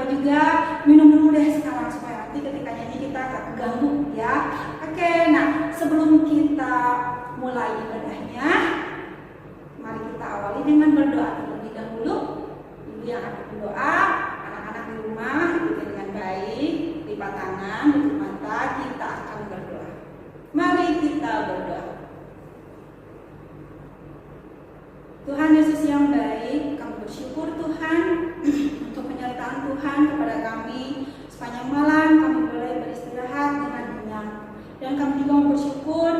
juga minum dulu deh sekarang supaya nanti ketika nyanyi kita gak keganggu ya. Oke, nah sebelum kita mulai ibadahnya, mari kita awali dengan berdoa terlebih dahulu. Ibu yang akan berdoa, anak-anak di rumah ikuti dengan baik, lipat tangan, tutup mata, kita akan berdoa. Mari kita berdoa. Tuhan Yesus yang baik, kami bersyukur Tuhan untuk penyertaan Tuhan kepada kami. Sepanjang malam kami boleh beristirahat dengan kenyang. Dan kami juga bersyukur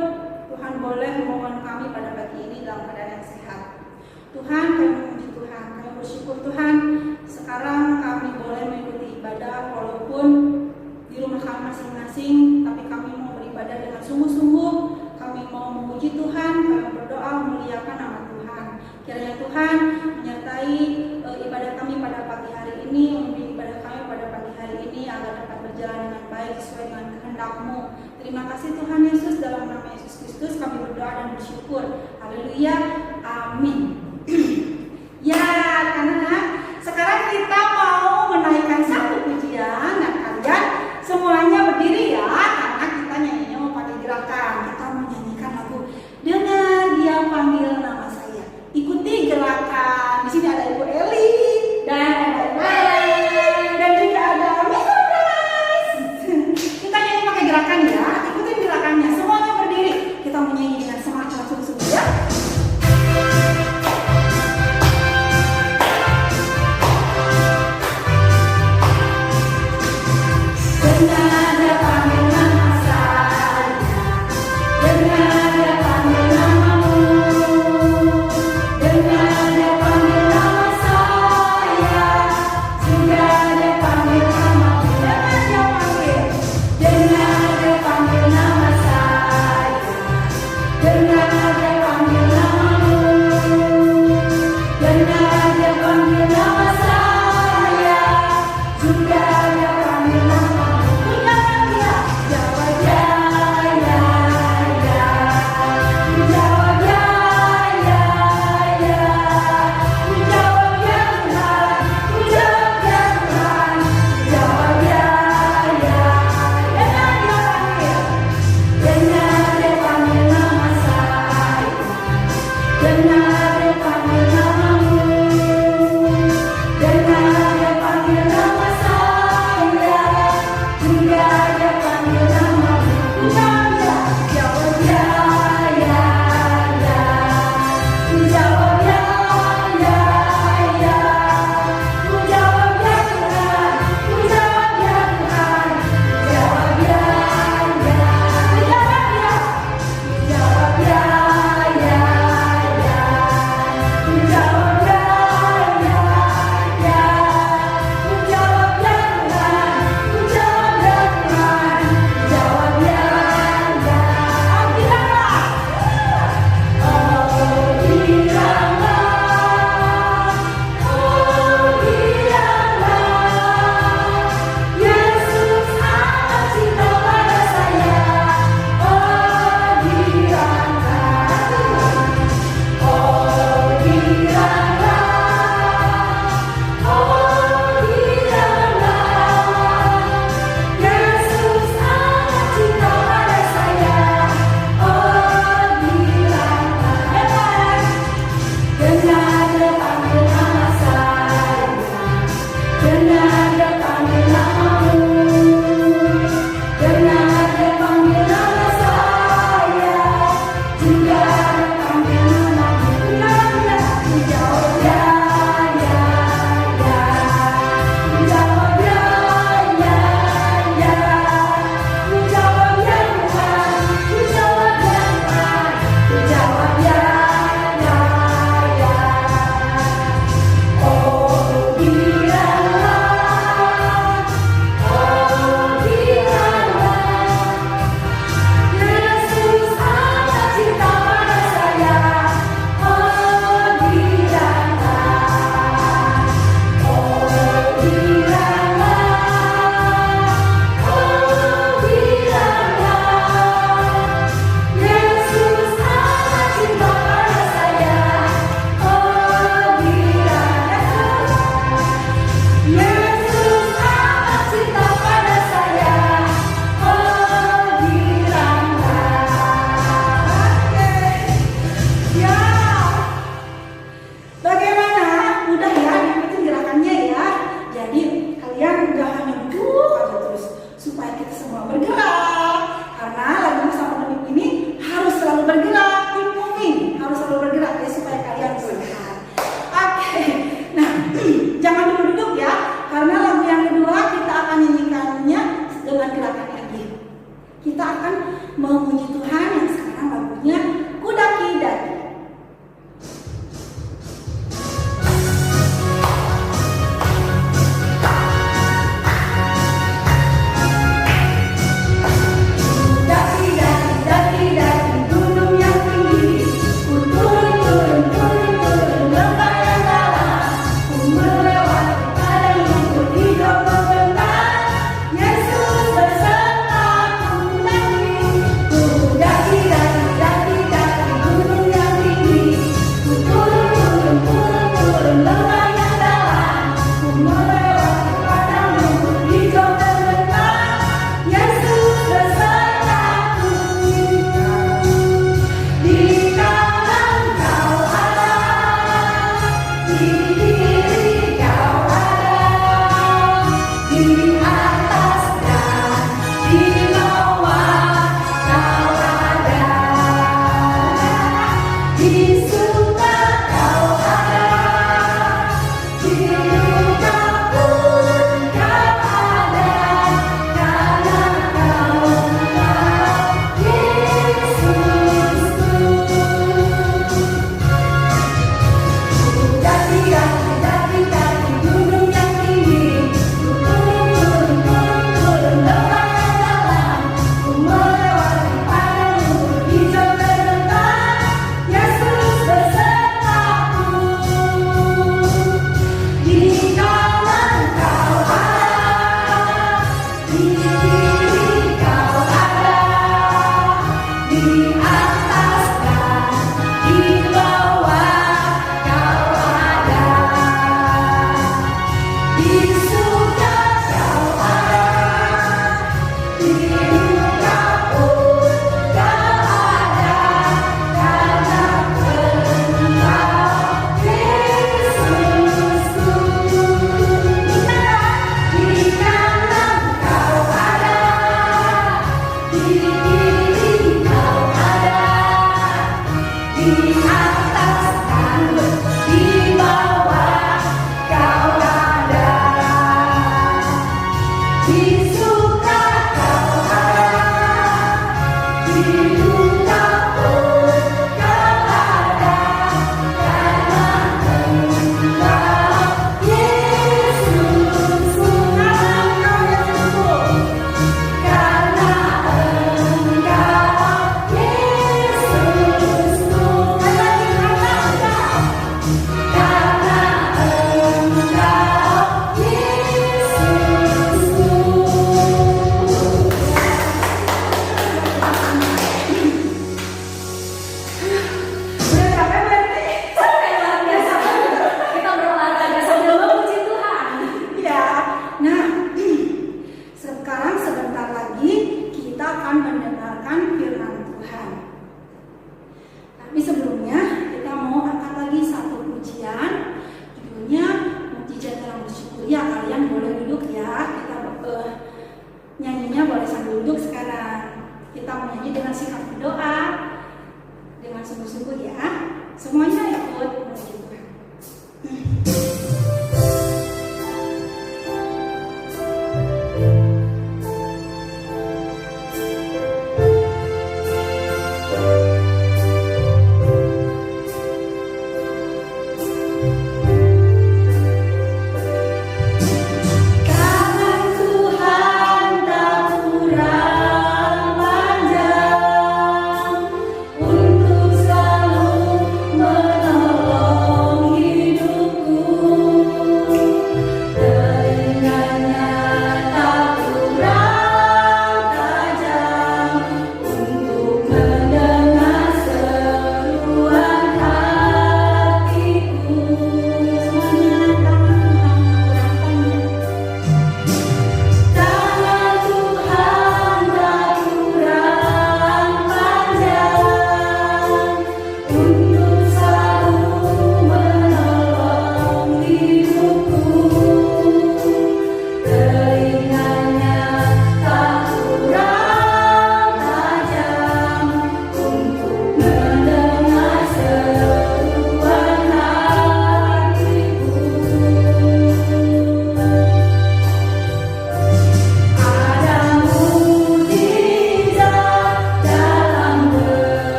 Tuhan boleh memohon kami pada pagi ini dalam keadaan yang sehat. Tuhan, kami memuji Tuhan, kami bersyukur Tuhan. Sekarang kami boleh mengikuti ibadah walaupun di rumah kami masing-masing, tapi kami mau beribadah dengan sungguh-sungguh. Kami mau memuji Tuhan, kami berdoa memuliakan nama Tuhan. Kiranya Tuhan menyertai ibadah kami pada pagi hari ini, memimpin ibadah kami pada pagi hari ini agar dapat berjalan dengan baik sesuai dengan kehendak-Mu. Terima kasih Tuhan Yesus, dalam nama Yesus Kristus kami berdoa dan bersyukur. Haleluya, amin. Ya, anak-anak, sekarang kita mau menaikkan satu pujian. Nah, kalian semuanya berdiri ya, karena kita nyanyinya mau pakai gerakan. Kita menyanyikan lagu Dengar Dia Panggil Nama Saya. Ikuti gerakan. Di sini ada Ibu Eli dan ada Ibu Ellen dan juga ada Mr. Price. Kita nyanyi pakai gerakan ya. Ikuti gerakannya. Semuanya berdiri. Kita menyanyi dengan semangat sungguh-sungguh ya. Dengar Dia panggil nama saya. Dengar Dia panggil namamu. Dengar Dia panggil nama saya. Juga Dia panggil namamu. Dengar Dia panggil nama saya. Dengar Dia panggil namamu. Dengar Dia panggil nama saya. Juga Dia panggil namamu. semua bergerak. Karena lagi masa pandemi ini harus selalu bergerak, keep moving, harus selalu bergerak ya supaya kalian sehat. Oke, nah jangan dulu duduk ya, karena lagu yang kedua kita akan nyanyikannya dengan gerakan lagi. Kita akan memuji Tuhan yang sekarang lagunya Kudaki Daki. Nyanyinya boleh sambil duduk sekarang. Kita menyanyi dengan sikap berdoa, dengan sungguh-sungguh ya. Semuanya ikut memuji Tuhan. Untuk selalu menolong.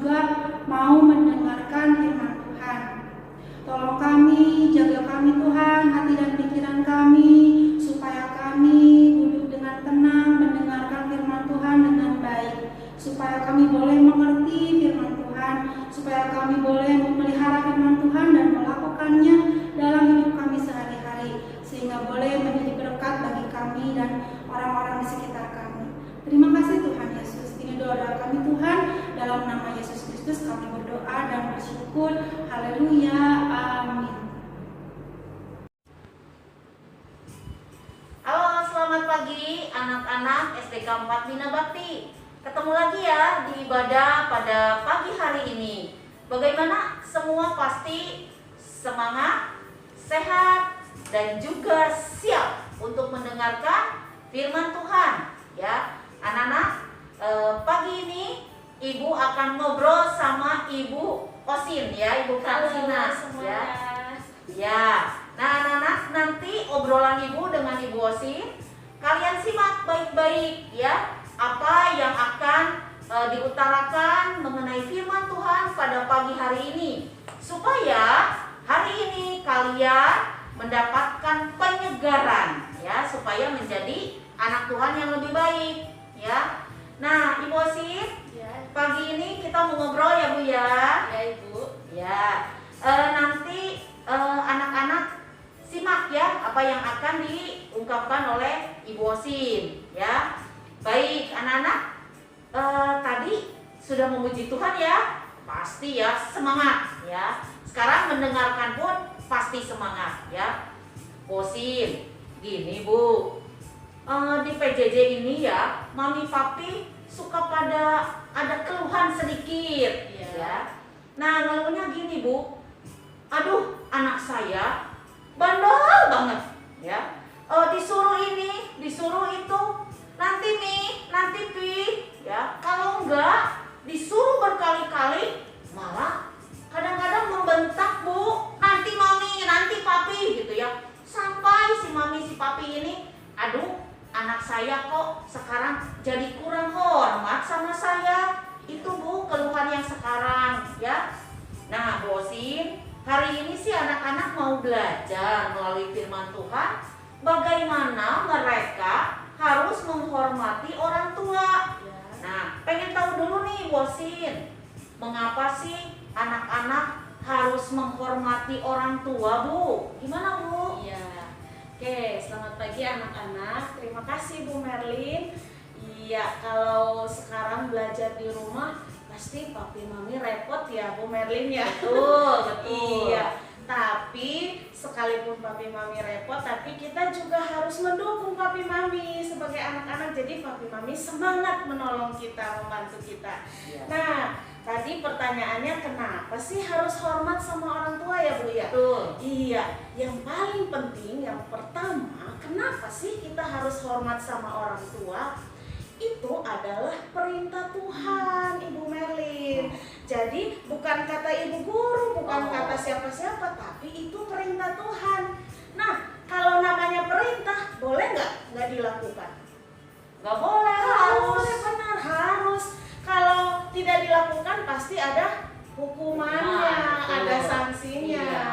juga mau mendengarkan firman Tuhan. Tolong kami, jaga kami Tuhan, hati dan pikiran kami, supaya kami duduk dengan tenang, mendengarkan firman Tuhan dengan baik. Supaya kami boleh mengerti firman Tuhan, supaya kami boleh memelihara firman Tuhan dan melakukannya dalam hidup kami sehari-hari, sehingga boleh menjadi berkat bagi kami dan orang-orang di sekitar kami. Terima kasih Tuhan Yesus. Ini doa kami Tuhan, dalam nama Yesus Kristus kami berdoa dan bersyukur. Haleluya, amin. Halo, selamat pagi anak-anak SDK 4 Bina Bakti. Ketemu lagi ya di ibadah pada pagi hari ini. Bagaimana? Semua pasti semangat, sehat, dan juga siap untuk mendengarkan firman Tuhan. Ya, anak-anak, pagi ini Ibu akan ngobrol sama Ibu Osin ya, Ibu Fransina. Ya. Ya. Nah, anak-anak, nanti obrolan Ibu dengan Ibu Osin, kalian simak baik-baik ya. Apa yang akan diutarakan mengenai firman Tuhan pada pagi hari ini, supaya hari ini kalian mendapatkan penyegaran ya, supaya menjadi anak Tuhan yang lebih baik ya. Nah, Ibu Osin, ya, pagi ini kita mau ngobrol ya Bu ya. Ya Ibu. Ya, nanti anak-anak simak ya apa yang akan diungkapkan oleh Ibu Osin ya. Baik anak-anak, tadi sudah memuji Tuhan ya, pasti ya semangat ya. Sekarang mendengarkan pun pasti semangat ya. Osin, gini Bu, di PJJ ini ya, Mami Papi suka ada keluhan sedikit ya. Nah, ngeluhnya gini Bu, aduh anak saya bandel banget ya, disuruh ini, disuruh itu, nanti Mi, nanti Pi ya. Kalau enggak disuruh berkali-kali, malah kadang-kadang membentak Bu, nanti Mami, nanti Papi gitu ya. Sampai si Mami si Papi ini, aduh anak saya kok sekarang jadi kurang hormat sama saya. Itu Bu keluhan yang sekarang ya. Nah Bu Osin, hari ini sih anak-anak mau belajar melalui firman Tuhan bagaimana mereka harus menghormati orang tua. Nah, pengen tahu dulu nih Bu Osin, mengapa sih anak-anak harus menghormati orang tua Bu? Gimana Bu? Iya. Oke, selamat pagi anak-anak. Terima kasih Bu Merlin. Iya, kalau sekarang belajar di rumah pasti papi mami repot ya Bu Merlin ya. Betul, betul. Iya. Tapi sekalipun papi mami repot, tapi kita juga harus mendukung papi mami sebagai anak-anak. Jadi papi mami semangat menolong kita, membantu kita. Ya. Nah, tadi pertanyaannya kenapa sih harus hormat sama orang tua ya Bu ya? Betul. Iya, yang paling penting, yang pertama, kenapa sih kita harus hormat sama orang tua? Itu adalah perintah Tuhan, Ibu Merlin. Jadi bukan kata ibu guru, bukan kata siapa-siapa, tapi itu perintah Tuhan. Nah, kalau namanya perintah, boleh nggak dilakukan? Nggak boleh, harus. Benar, harus. Kalau tidak dilakukan pasti ada hukumannya, ada sanksinya. Iya.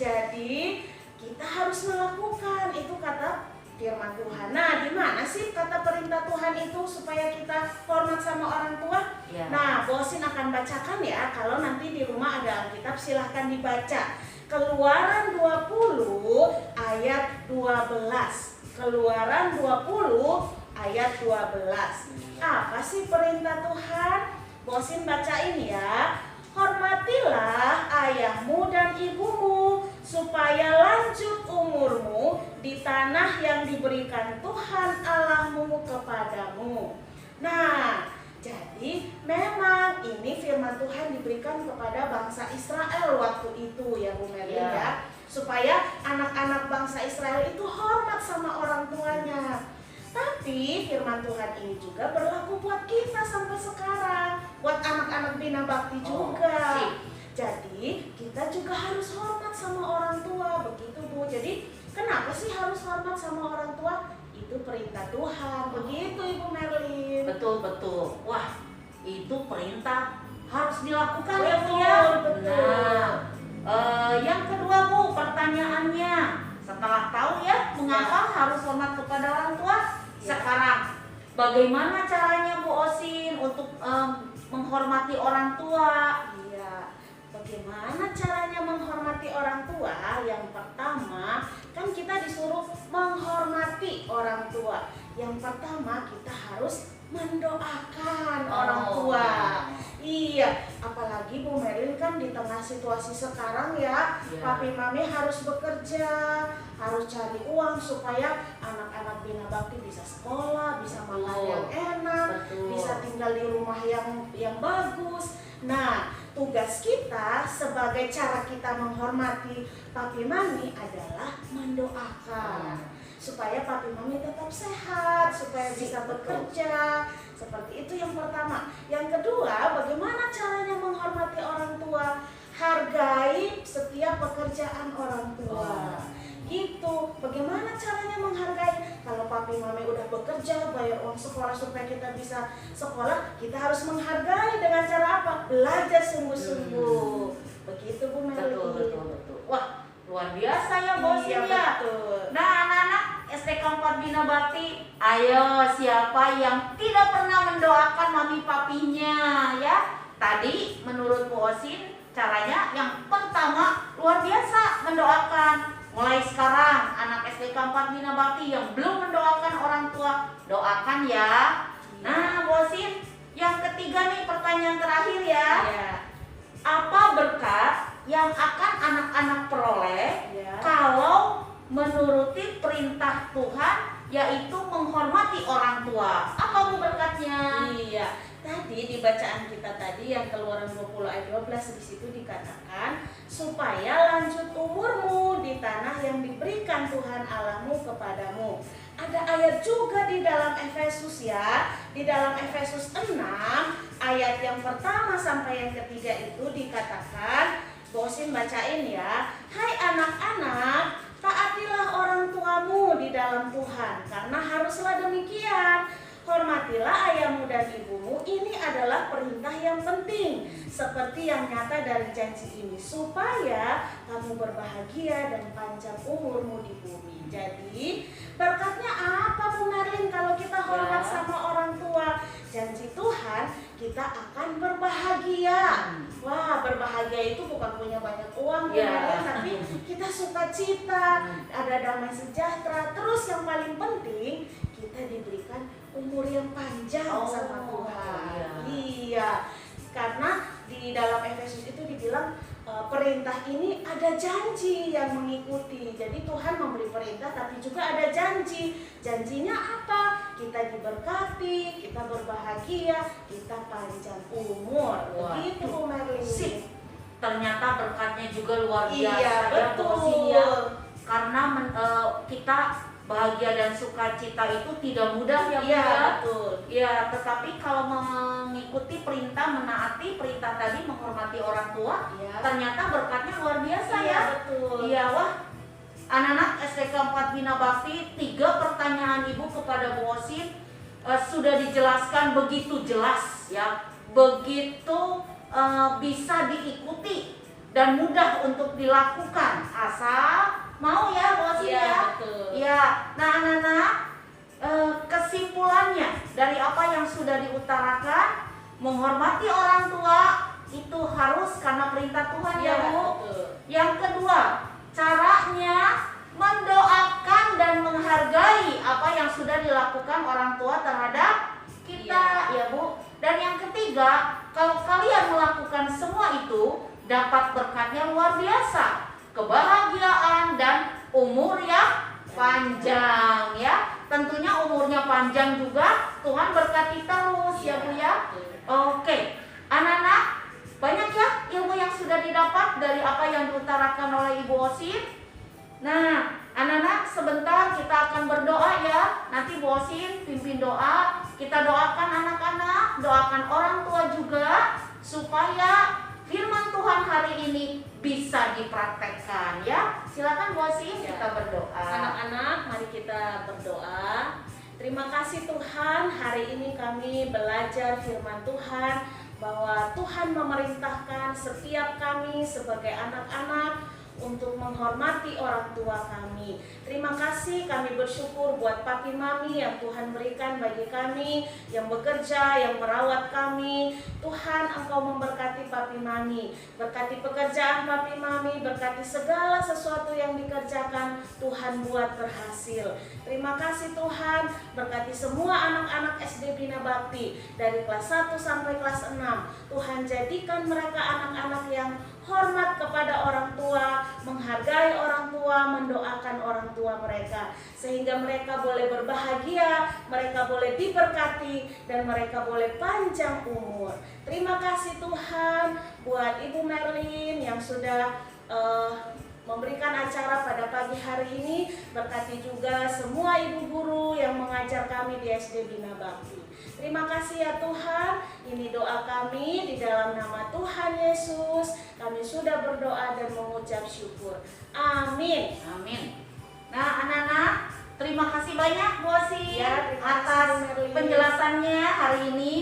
Jadi kita harus melakukan, itu kata firman Tuhan. Nah, di mana sih kata perintah Tuhan itu supaya kita hormat sama orang tua? Ya. Nah, Bosin akan bacakan ya. Kalau nanti di rumah ada Alkitab, silahkan dibaca. Keluaran 20 ayat 12. Keluaran 20 ayat 12. Apa sih perintah Tuhan? Bosin bacain ya. Hormatilah ayahmu dan ibumu, supaya lanjut umurmu di tanah yang diberikan Tuhan Allahmu kepadamu. Nah, jadi memang ini firman Tuhan diberikan kepada bangsa Israel waktu itu ya Bu Merlin ya. Supaya anak-anak bangsa Israel itu hormat sama orang tuanya. Tapi firman Tuhan ini juga berlaku buat kita sampai sekarang, buat anak-anak Bina Bakti juga. Jadi kita juga harus hormat sama orang tua, begitu Bu. Jadi kenapa sih harus hormat sama orang tua? Itu perintah Tuhan, begitu Ibu Merlin. Betul. Wah, itu perintah harus dilakukan ya Bu ya. Betul. Nah, yang kedua Bu, pertanyaannya, setelah tahu ya mengapa harus hormat kepada orang tua, sekarang bagaimana caranya Bu Osin untuk menghormati orang tua? Iya, bagaimana caranya menghormati orang tua? Yang pertama, kan kita disuruh menghormati orang tua. Yang pertama, kita harus mendoakan orang tua. Iya, apalagi Bu Merlin kan di tengah situasi sekarang ya, papi mami harus bekerja, harus cari uang supaya anak-anak Bina Bakti bisa sekolah, bisa makan yang enak, bisa tinggal di rumah yang bagus. Nah, tugas kita sebagai cara kita menghormati papi mami adalah mendoakan supaya papi mami tetap sehat, supaya bisa bekerja. Seperti itu yang pertama. Yang kedua, bagaimana caranya menghormati orang tua? Hargai setiap pekerjaan orang tua. Gitu. Bagaimana caranya menghargai? Kalau papi mami udah bekerja, bayar uang sekolah supaya kita bisa sekolah, kita harus menghargai dengan cara apa? Belajar sungguh-sungguh. Begitu Bu Meli. Betul. Wah, luar biasa ya Bosin ya. Betul. Nah, anak-anak STK 4 Bina Bakti, ayo siapa yang tidak pernah mendoakan mami papinya ya? Tadi menurut Bu Osin caranya yang pertama luar biasa mendoakan. Mulai sekarang anak STK 4 Bina Bakti yang belum mendoakan orang tua, doakan ya. Nah, Bu Osin, yang ketiga nih pertanyaan terakhir ya. Apa berkat yang akan anak-anak peroleh kalau menuruti perintah Tuhan, yaitu menghormati orang tua? Apa Bu berkatnya? Iya, tadi di bacaan kita tadi yang Keluaran 20 ayat 12 di situ dikatakan supaya lanjut umurmu di tanah yang diberikan Tuhan Allahmu kepadamu. Ada ayat juga di dalam Efesus ya, di dalam Efesus 6 ayat yang pertama sampai yang ketiga itu dikatakan, Bosin bacain ya. Hai anak-anak, taatilah orang tuamu di dalam Tuhan, karena haruslah demikian. Hormatilah ayahmu dan ibumu, ini adalah perintah yang penting, seperti yang nyata dari janji ini, supaya kamu berbahagia dan panjang umurmu di bumi. Jadi, berkatnya apa Bu Merlin kalau kita hormat sama orang tua? Janji Tuhan, kita akan berbahagia. Wah, berbahagia itu bukan punya banyak uang, tapi kita sukacita, ada damai sejahtera. Terus yang paling penting, kita diberikan umur yang panjang sama Tuhan. Iya, karena di dalam Efesus itu dibilang perintah ini ada janji yang mengikuti. Jadi Tuhan memberi perintah tapi juga ada janji. Janjinya apa? Kita diberkati, kita berbahagia, kita panjang umur. Begitu Bu Merlin. Ternyata berkatnya juga luar biasa. Iya, betul. Karena kita bahagia dan sukacita itu tidak mudah ya Bu ya. Betul. Ya, tetapi kalau mengikuti perintah, menaati perintah tadi, menghormati orang tua, ternyata berkatnya luar biasa ya. Betul. Iya, wah. Anak-anak STK 4 Bina Bakti, 3 pertanyaan Ibu kepada Bu Osin sudah dijelaskan begitu jelas ya. Begitu bisa diikuti dan mudah untuk dilakukan asal mau ya Bu Osin ya. Betul. Ya, nah anak-anak, kesimpulannya dari apa yang sudah diutarakan, menghormati orang tua itu harus karena perintah Tuhan ya Bu. Betul. Yang kedua, caranya mendoakan dan menghargai apa yang sudah dilakukan orang tua terhadap kita ya Bu. Dan yang ketiga, kalau kalian melakukan semua itu, dapat berkatnya luar biasa, kebahagiaan dan umur yang panjang ya. Tentunya umurnya panjang juga Tuhan berkati terus ya Bu ya. Oke, anak-anak, banyak ya ilmu yang sudah didapat dari apa yang diutarakan oleh Ibu Osin. Nah, anak-anak, sebentar kita akan berdoa ya. Nanti Bu Osin pimpin doa. Kita doakan anak-anak, doakan orang tua juga, supaya firman Tuhan hari ini bisa dipraktekkan ya. Silakan Bu Osin, kita berdoa. Anak-anak, mari kita berdoa. Terima kasih Tuhan, hari ini kami belajar firman Tuhan bahwa Tuhan memerintahkan setiap kami sebagai anak-anak untuk menghormati orang tua kami. Terima kasih, kami bersyukur buat papi mami yang Tuhan berikan bagi kami, yang bekerja, yang merawat kami. Tuhan, Engkau memberkati papi mami, berkati pekerjaan papi mami, berkati segala sesuatu yang dikerjakan, Tuhan buat berhasil. Terima kasih Tuhan, berkati semua anak-anak SD Bina Bakti dari kelas 1 sampai kelas 6. Tuhan, jadikan mereka anak-anak yang hormat kepada orang tua, menghargai orang tua, mendoakan orang tua mereka, sehingga mereka boleh berbahagia, mereka boleh diberkati, dan mereka boleh panjang umur. Terima kasih Tuhan buat Ibu Merlin yang sudah memberikan acara pada pagi hari ini. Berkati juga semua ibu guru yang mengajar kami di SD Bina Bakti. Terima kasih ya Tuhan, ini doa kami di dalam nama Tuhan Yesus. Kami sudah berdoa dan mengucap syukur. Amin. Amin. Nah anak-anak, terima kasih banyak Bu Osi Ya, terima atas kasih, Merlin. penjelasannya hari ini.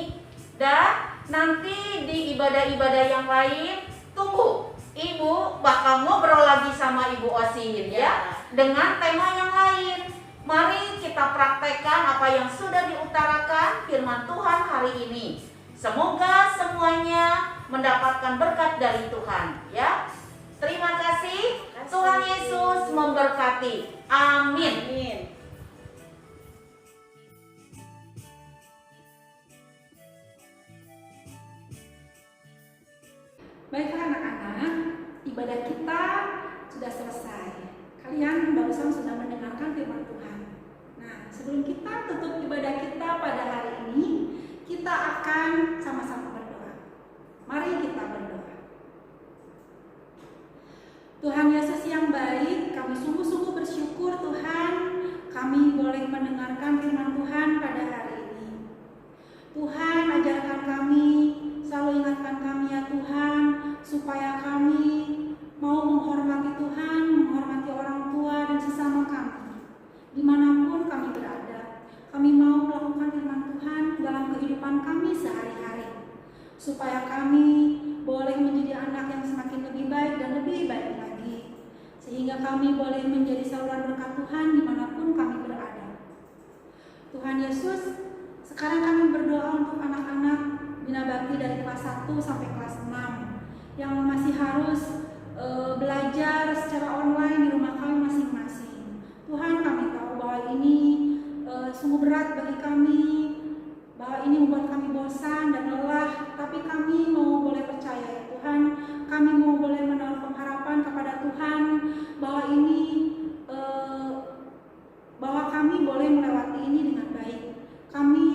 Dan nanti di ibadah-ibadah yang lain, tunggu Ibu bakal ngobrol lagi sama Ibu Osin ya, dengan tema yang lain. Mari kita praktekkan apa yang sudah diutarakan firman Tuhan hari ini. Semoga semuanya mendapatkan berkat dari Tuhan ya. Terima kasih. Tuhan Yesus memberkati. Amin. Amin. Baiklah anak-anak, ibadah kita sudah selesai. Kalian barusan sudah mendengarkan firman Tuhan. Nah, sebelum kita tutup ibadah kita pada hari ini, kita akan sama-sama berdoa. Mari kita berdoa. Tuhan Yesus yang baik, kami sungguh-sungguh bersyukur Tuhan, kami boleh mendengarkan firman Tuhan pada hari ini. Tuhan, ajarkan kami, selalu ingatkan kami ya Tuhan, supaya kami mau menghormati Tuhan, menghormati orang tua dan sesama kami, dimanapun kami berada. Kami mau melakukan firman Tuhan dalam kehidupan kami sehari-hari, supaya kami boleh menjadi anak yang semakin lebih baik dan lebih baik lagi, sehingga kami boleh menjadi saluran berkat Tuhan dimanapun kami berada. Tuhan Yesus, sekarang kami berdoa untuk anak-anak Bina Bakti dari kelas 1 sampai kelas 6 yang masih harus belajar secara online di rumah kami masing-masing. Tuhan, kami tahu bahwa ini sungguh berat bagi kami, bahwa ini membuat kami bosan dan lelah, tapi kami mau boleh percaya ya Tuhan, kami mau boleh menaruh pengharapan kepada Tuhan bahwa ini bahwa kami boleh melewati ini dengan baik. Kami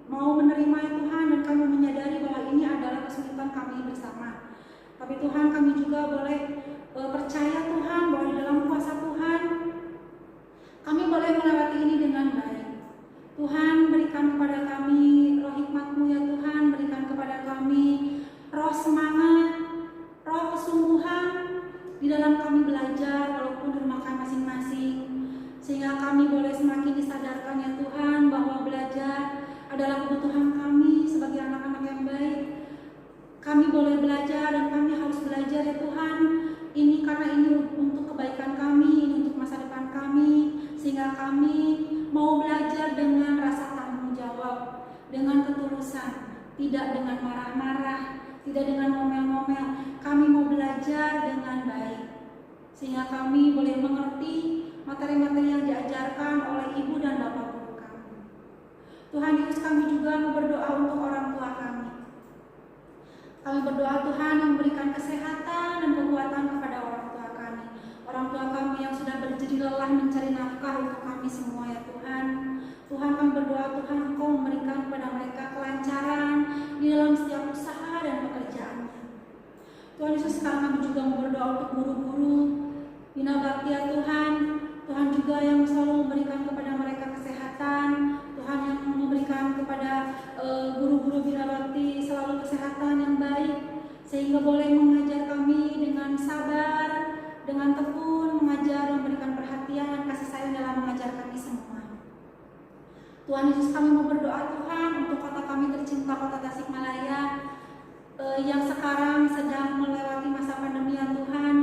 mau menerima ya Tuhan, dan kami menyadari bahwa ini adalah kesulitan kami bersama. Tapi Tuhan, kami juga boleh percaya Tuhan bahwa di dalam kuasa Tuhan kami boleh melewati ini dengan baik. Tuhan, berikan kepada kami roh hikmat-Mu ya Tuhan, berikan kepada kami roh semangat, roh kesungguhan di dalam kami belajar walaupun di rumah kami masing-masing, sehingga kami boleh semakin disadarkan ya Tuhan bahwa belajar adalah kebutuhan kami sebagai anak-anak yang baik. Kami boleh belajar dan kami harus belajar ya Tuhan. Ini karena ini untuk kebaikan kami, ini untuk masa depan kami, sehingga kami mau belajar dengan rasa tanggung jawab, dengan ketulusan, tidak dengan marah-marah, tidak dengan ngomel-ngomel. Kami mau belajar dengan baik, sehingga kami boleh mengerti materi-materi yang diajarkan oleh ibu dan bapak guru kami. Tuhan Yesus, kami juga mau berdoa untuk orang tua kami. Kami berdoa Tuhan memberikan kesehatan dan kekuatan kepada orang tua kami. Orang tua kami yang sudah berjeri lelah mencari nafkah untuk kami semua ya Tuhan. Tuhan, kami berdoa Tuhan Engkau memberikan kepada mereka kelancaran di dalam setiap usaha dan pekerjaannya. Tuhan Yesus, sekarang kami juga mau berdoa untuk guru-guru Bina Bakti ya Tuhan. Tuhan juga yang selalu memberikan kepada mereka kesehatan. Tuhan yang memberikan kepada guru-guru Bina Bakti selalu kesehatan yang baik, sehingga boleh mengajar kami dengan sabar, dengan tekun, mengajar, memberikan perhatian dan kasih sayang dalam mengajar kami semua. Tuhan Yesus, kami mau berdoa Tuhan untuk kota kami tercinta, kota Tasikmalaya. yang sekarang sedang melewati masa pandemi ya Tuhan.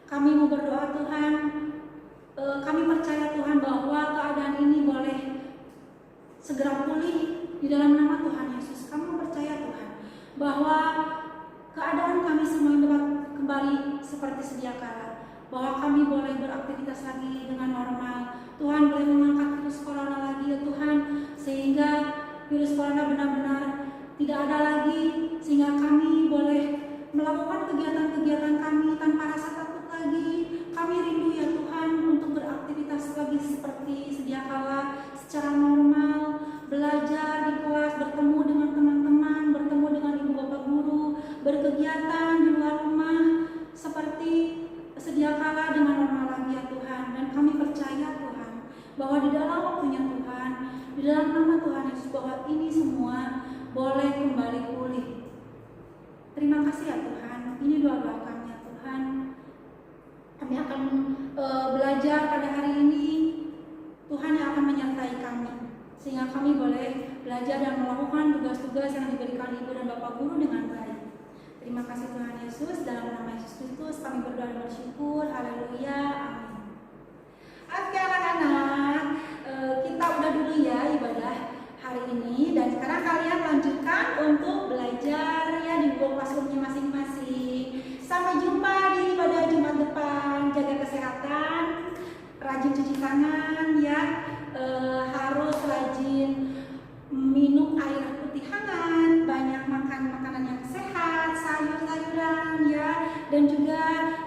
Kami mau berdoa Tuhan, kami percaya Tuhan bahwa keadaan ini boleh segera pulih di dalam nama Tuhan Yesus. Kami percaya Tuhan bahwa keadaan kami semua dapat kembali seperti sedia kala, bahwa kami boleh beraktivitas lagi dengan normal. Tuhan boleh mengangkat virus corona lagi ya Tuhan, sehingga virus corona benar-benar tidak ada lagi, sehingga kami boleh melakukan kegiatan-kegiatan kami tanpa rasa takut lagi. Kami rindu ya Tuhan untuk beraktivitas lagi seperti sedia kala, secara normal, belajar di kelas, bertemu dengan teman-teman, bertemu dengan ibu bapak guru, berkegiatan di luar rumah seperti sedia kala dengan normal lagi ya Tuhan. Dan kami percaya Tuhan bahwa di dalam waktunya Tuhan, di dalam nama Tuhan Yesus, bahwa ini semua boleh kembali pulih. Terima kasih ya Tuhan. Ini doa-doa kami ya Tuhan. Kami akan belajar pada hari ini. Tuhan yang akan menyertai kami, sehingga kami boleh belajar dan melakukan tugas-tugas yang diberikan Ibu dan Bapak Guru dengan baik. Terima kasih Tuhan Yesus. Dalam nama Yesus Kristus kami berdoa dan bersyukur. Haleluya. Amin. Oke anak-anak, kita udah dulu ya ibadah hari ini, dan sekarang kalian lanjutkan untuk belajar ya di classroom-nya masing-masing. Sampai jumpa di ibadah Jumat depan. Jaga kesehatan, rajin cuci tangan ya, harus rajin minum air putih hangat, banyak makan makanan yang sehat, sayur-sayuran ya, dan juga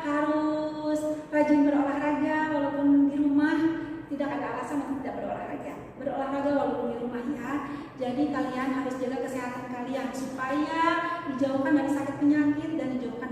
harus rajin berolahraga walaupun di rumah. Tidak ada alasan untuk tidak berolahraga. Berolahraga walaupun di rumah ya. Jadi kalian harus jaga kesehatan kalian supaya dijauhkan dari sakit penyakit dan dijauhkan